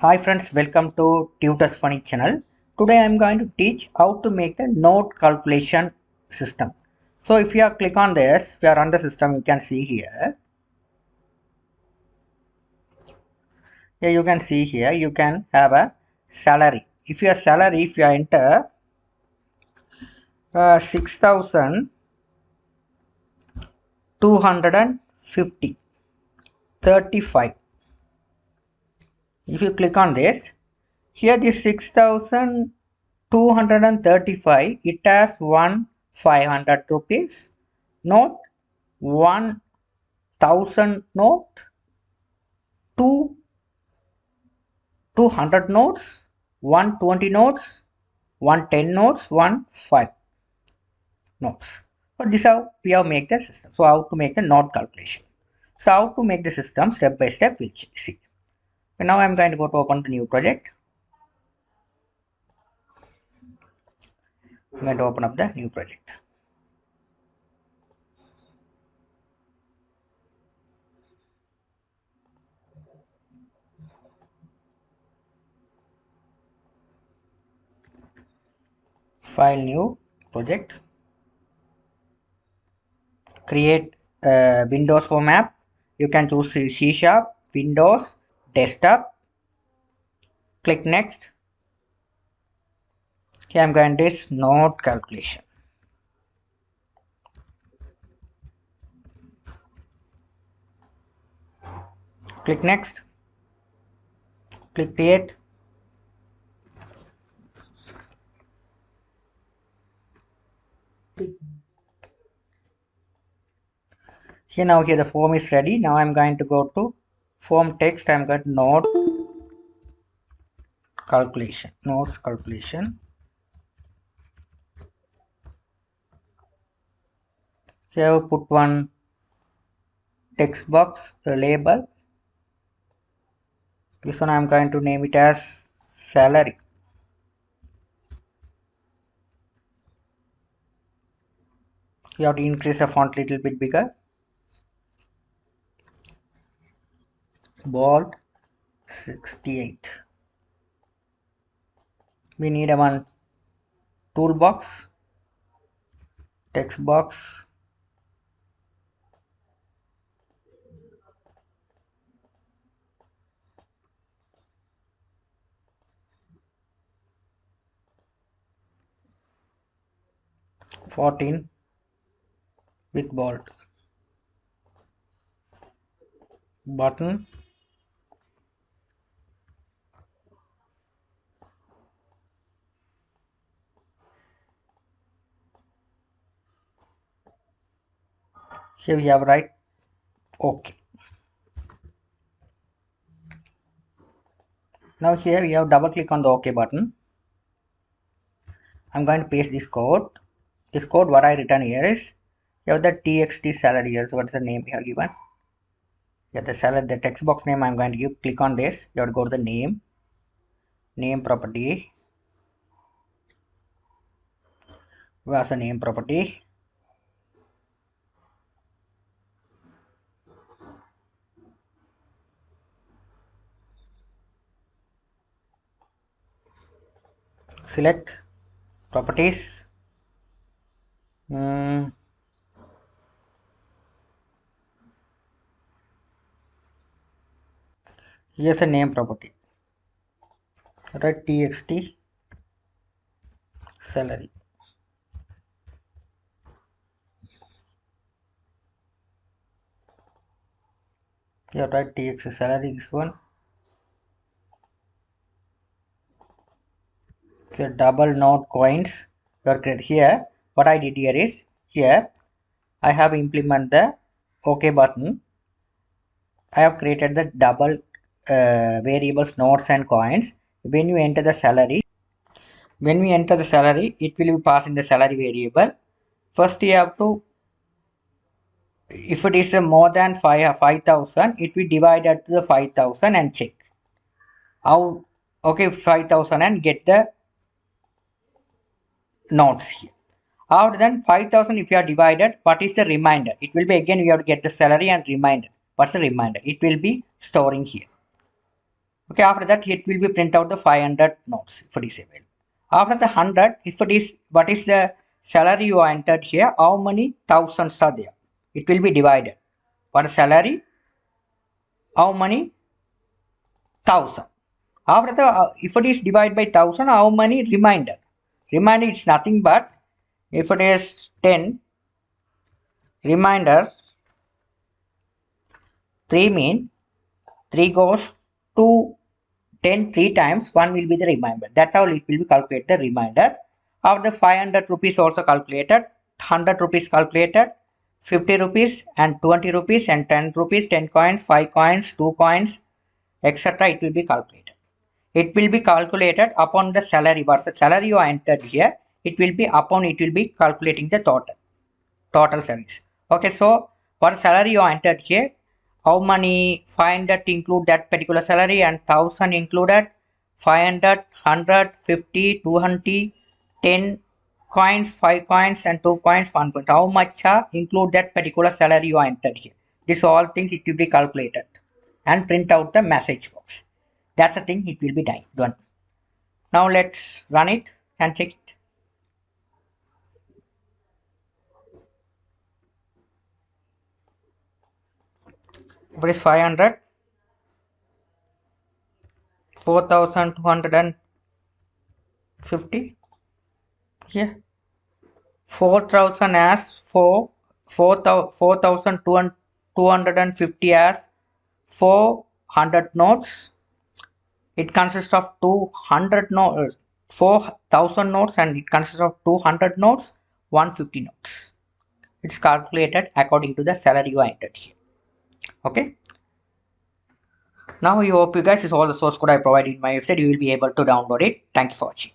Hi friends, welcome to Tutors Funny channel. Today I am going to teach how to make the note calculation system. So if you click on this, if you are on the system, you can see here. Here you can see here, you can have a salary. If you enter 6,250, 35. If you click on this, here this 6,235, it has 500 rupees note, 1,000 note, 200 notes, 120 notes, 110 notes, 5 notes. So this is how we have make the system. So how to make the note calculation. So how to make the system step by step we'll see. And now I'm going to go to open the new project. I'm going to open up the new project. File, new project, create Windows form app. You can choose C#, Windows, desktop, click next. Here I'm going to this note calculation. Click next, click create. Here the form is ready. Now I'm going to go to form text. I'm going to note calculation, notes calculation. Here I put one text box label. This one I'm going to name it as salary. You have to increase the font little bit bigger. Bold 68. We need a one toolbox, text box, (14) with bold, button, here we have right OK. Now here we have double click on the OK button. I'm going to paste this code. This code what I written here is, you have the txt salary here. So what is the name we have given? Yeah, the salary, the text box name I'm going to give. Click on this. You have to go to the name property. Where's the name property? Select properties. Here's a name property. Write txt salary. Here write txt salary. This one. Here double note coins. Here what I did here is, here I have implemented the OK button. I have created the double variables notes and coins. When you enter the salary, it will be passed in the salary variable. First you have to, if it is more than 5,000, it will divide at the 5,000 and check how. Okay, 5,000 and get the notes here. After then 5,000, if you are divided, what is the remainder? It will be, again you have to get the salary and remainder. What's the remainder? It will be storing here. Okay, after that it will be print out the 500 notes if it is available. After the 100, if it is, what is the salary you entered here, how many thousands are there? It will be divided. What is salary? How many thousand? After the, if it is divided by thousand, how many remainder? Remainder is nothing but, if it is 10, remainder 3 mean 3 goes to 10 3 times, 1 will be the remainder. That how it will be calculated the remainder. Of the 500 rupees also calculated, 100 rupees calculated, 50 rupees and 20 rupees and 10 rupees, 10 coins, 5 coins, 2 coins, etc. It will be calculated. It will be calculated upon the salary. What's the salary you entered here? It will be upon, it will be calculating the total salaries. Okay, so what salary you entered here, how many 500 include that particular salary and 1000 included, 500, 100, 50, 200, 10 coins, 5 coins and 2 coins, 1 coin. How much include that particular salary you entered here? This all things it will be calculated and print out the message box. That's the thing it will be done. Now let's run it and check it. If it is 500, 4250 here, 4000 as 4250 as 400 notes. It consists of 200 notes, 4000 notes, and it consists of 200 notes, 150 notes. It's calculated according to the salary you entered here. Okay. Now you hope you guys, is all the source code I provided in my website. You will be able to download it. Thank you for watching.